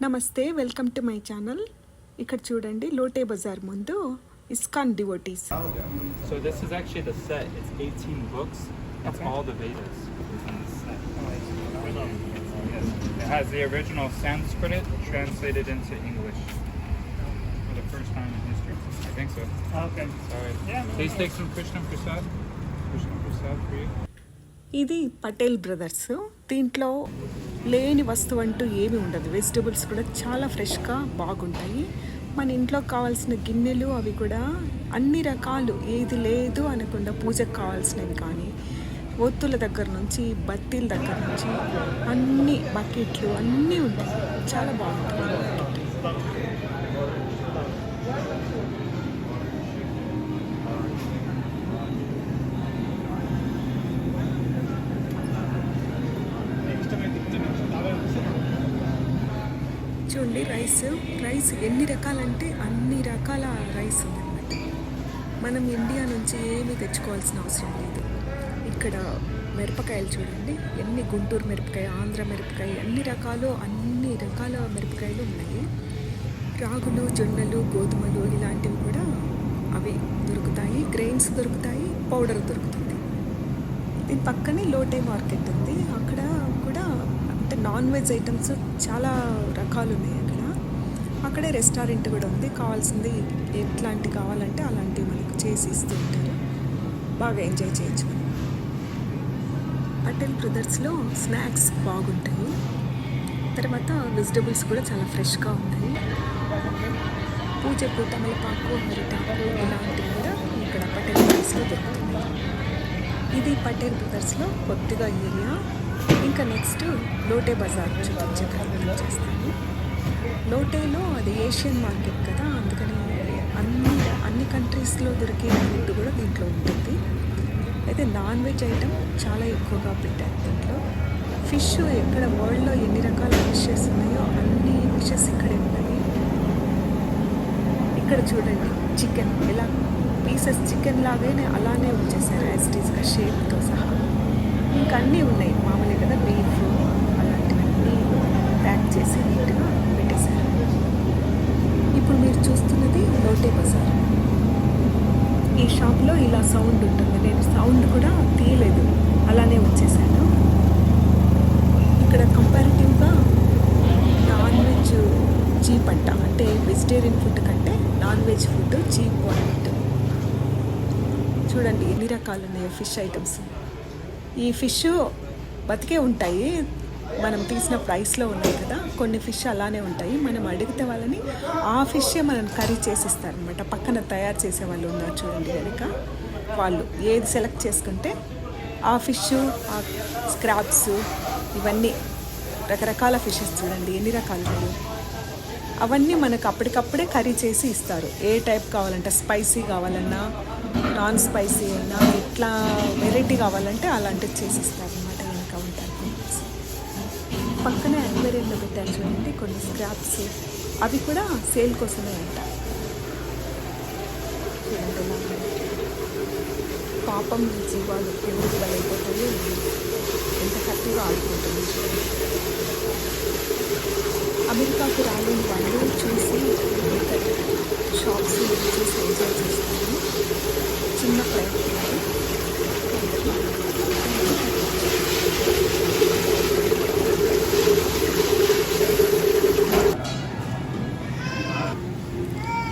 నమస్తే, welcome to my channel. ఇక్కడ చూడండి, లోటే బజార్ ముందు ISKCON devotees. So this is actually the set. It's 18 books. That's okay. All the Vedas in this set. It has the original Sanskrit translated into English for the first time in history. I think so. Okay. Sorry. Yeah, no, please take some Krishna Prasad. Krishna Prasad for you. ఇది Patel brothers. దీంట్లో లేని వస్తువు అంటూ ఏమీ ఉండదు. Vegetables కూడా చాలా ఫ్రెష్గా బాగుంటాయి. మన ఇంట్లో కావాల్సిన గిన్నెలు అవి కూడా అన్ని రకాలు, ఏది లేదు అనకుండా పూజకు కావాల్సినవి కానీ, ఒత్తుల దగ్గర నుంచి బత్తీల దగ్గర నుంచి అన్ని బకెట్లు అన్నీ ఉంటాయి. చాలా బాగుంటుంది మార్కెట్. చూడండి, రైస్ ఎన్ని రకాలంటే అన్ని రకాల రైస్ ఉందన్నమాట. మనం ఇండియా నుంచి ఏమీ తెచ్చుకోవాల్సిన అవసరం లేదు. ఇక్కడ మిరపకాయలు చూడండి, ఎన్ని గుంటూరు మిరపకాయ, ఆంధ్ర మిరపకాయ, అన్ని రకాల మిరపకాయలు ఉన్నాయి. రాగులు, జొన్నలు, గోధుమలు ఇలాంటివి కూడా అవి దొరుకుతాయి. గ్రెయిన్స్ దొరుకుతాయి, పౌడర్ దొరుకుతుంది. దీని పక్కనే లోటే మార్కెట్ ఉంది. అక్కడ కూడా అంటే నాన్ వెజ్ ఐటమ్స్ చాలా రకాలు ఉన్నాయి. అక్కడే రెస్టారెంట్ కూడా ఉంది. కావాల్సింది ఎట్లాంటి కావాలంటే అలాంటివి మనకు చేసి ఇస్తూ ఉంటారు. బాగా ఎంజాయ్ చేయొచ్చు. పటేల్ బ్రదర్స్లో స్నాక్స్ బాగుంటాయి. తర్వాత వెజిటబుల్స్ కూడా చాలా ఫ్రెష్గా ఉంటాయి. పూజకు తమలపాకు, అరిటాకు ఇలాంటివి కూడా ఇక్కడ పటేల్ బ్రదర్స్లో దొరుకుతున్నాయి. ఇది పటేల్ బ్రదర్స్లో కొద్దిగా ఏరియా. ఇంకా నెక్స్ట్ లోటే బజార్ చూపించే ప్రయత్నం చేస్తాను. లోటేలో అది ఏషియన్ మార్కెట్ కదా, అందుకని అన్ని కంట్రీస్లో దొరికే ఫుడ్ కూడా దీంట్లో ఉంటుంది. అయితే నాన్ వెజ్ ఐటమ్ చాలా ఎక్కువగా పెట్టారు దీంట్లో. ఫిష్ ఎక్కడ వరల్డ్లో ఎన్ని రకాల ఫిషెస్ ఉన్నాయో అన్ని ఫిషెస్ ఇక్కడే ఉన్నాయి. ఇక్కడ చూడండి, చికెన్ ఎలా పీసెస్ చికెన్ లాగానే అలానే వచ్చేసారు, యాజ్ ఇట్ ఈస్గా షేప్తో సహా. ఇంకా అన్నీ ఉన్నాయి మామూలుగా కదా, బీఫ్ అలాంటివన్నీ ప్యాక్ చేసి నీట్గా పెట్టేశారు. ఇప్పుడు మీరు చూస్తున్నది లోటే బజార్. ఈ షాప్లో ఇలా సౌండ్ ఉంటుంది. నేను సౌండ్ కూడా తీయలేదు, అలానే వచ్చేసాను. ఇక్కడ కంపారిటివ్గా నాన్ వెజ్ చీప్ అంట. అంటే వెజిటేరియన్ ఫుడ్ కంటే నాన్ వెజ్ ఫుడ్ చీప్ అన్నట్టు. చూడండి ఎన్ని రకాలు ఉన్నాయో ఫిష్ ఐటమ్స్. ఈ ఫిష్ బతికే ఉంటాయి, మనం తీసిన ప్రైస్లో ఉన్నాయి కదా. కొన్ని ఫిష్ అలానే ఉంటాయి. మనం అడిగితే వాళ్ళని ఆ ఫిషే మనం కర్రీ చేసిస్తారనమాట. పక్కన తయారు చేసే వాళ్ళు ఉన్నారు చూడండి వెనక. వాళ్ళు ఏది సెలెక్ట్ చేసుకుంటే ఆ ఫిష్, ఆ స్క్రాప్స్, ఇవన్నీ రకరకాల ఫిషెస్ చూడండి ఎన్ని రకాలు ఉన్నాయి. అవన్నీ మనకు అప్పటికప్పుడే కర్రీ చేసి ఇస్తారు. ఏ టైప్ కావాలంటే, స్పైసీ కావాలన్నా, నాన్ స్పైసీ అయినా, ఎట్లా వెరైటీ కావాలంటే అలాంటివి చేసి ఇస్తారు అనమాట. వెనక ఉంటారు. పక్కనే అక్వేరియంలో పెట్టారు చూడండి కొన్ని స్క్రాప్స్. అవి కూడా సేల్ కోసమే అంట. చూడండి పాపం జీవాలు ఎవరికి బలైపోతాయో, ఎంత హ్యాపీగా ఆడుకుంటుంది. అమెరికాకు రాలేని వాళ్ళు చూసి షాప్స్ చూసి ఎంజాయ్ చేస్తాను. చిన్న ప్రయత్నాలు.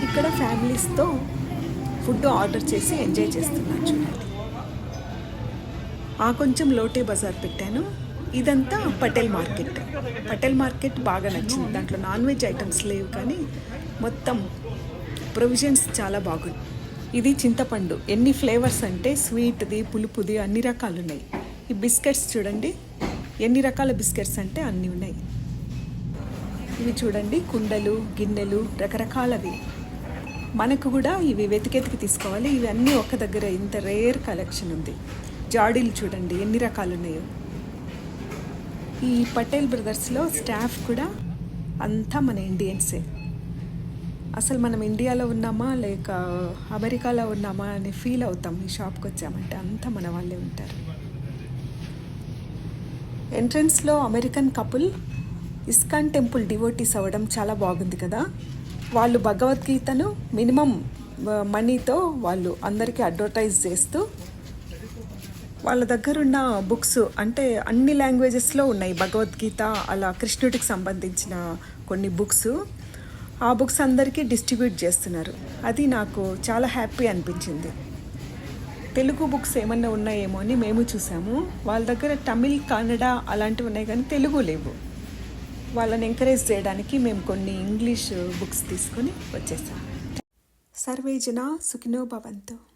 ఇక్కడ ఫ్యామిలీస్తో ఫుడ్ ఆర్డర్ చేసి ఎంజాయ్ చేస్తున్నాను చూడండి. కొంచెం లోటే బజార్ పెట్టాను. ఇదంతా పటేల్ మార్కెట్. పటేల్ మార్కెట్ బాగా నచ్చింది. దాంట్లో నాన్ వెజ్ ఐటమ్స్ లేవు కానీ మొత్తం ప్రొవిజన్స్ చాలా బాగుంది. ఇది చింతపండు. ఎన్ని ఫ్లేవర్స్ అంటే స్వీట్ది, పులుపుది, అన్ని రకాలు ఉన్నాయి. ఈ బిస్కెట్స్ చూడండి ఎన్ని రకాల బిస్కెట్స్ అంటే అన్నీ ఉన్నాయి. ఇవి చూడండి కుండలు, గిన్నెలు రకరకాలవి. మనకు కూడా ఇవి వెతికెతికి తీసుకోవాలి. ఇవి అన్నీ ఒక దగ్గర, ఇంత రేర్ కలెక్షన్ ఉంది. జాడీలు చూడండి ఎన్ని రకాలు ఉన్నాయో. ఈ పటేల్ బ్రదర్స్లో స్టాఫ్ కూడా అంతా మన ఇండియన్సే. అసలు మనం ఇండియాలో ఉన్నామా లేక అమెరికాలో ఉన్నామా అని ఫీల్ అవుతాం ఈ షాప్కి వచ్చామంటే. అంతా మన వాళ్ళే ఉంటారు. ఎంట్రన్స్లో American couple ISKCON temple devotees అవ్వడం చాలా బాగుంది కదా. వాళ్ళు భగవద్గీతను మినిమం మనీతో వాళ్ళు అందరికీ అడ్వర్టైజ్ చేస్తూ వాళ్ళ దగ్గర ఉన్న బుక్స్ అంటే అన్ని లాంగ్వేజెస్లో ఉన్నాయి భగవద్గీత, అలా కృష్ణుడికి సంబంధించిన కొన్ని బుక్స్. ఆ బుక్స్ అందరికీ డిస్ట్రిబ్యూట్ చేస్తున్నారు. అది నాకు చాలా హ్యాపీ అనిపించింది. తెలుగు బుక్స్ ఏమన్నా ఉన్నాయేమో అని మేము చూసాము. వాళ్ళ దగ్గర తమిళ్, కన్నడ అలాంటివి ఉన్నాయి కానీ తెలుగు లేవు. వాళ్ళని ఎంకరేజ్ చేయడానికి మేము కొన్ని ఇంగ్లీష్ బుక్స్ తీసుకొని వచ్చేసాం. సర్వే జనా సుఖినో భవంతు.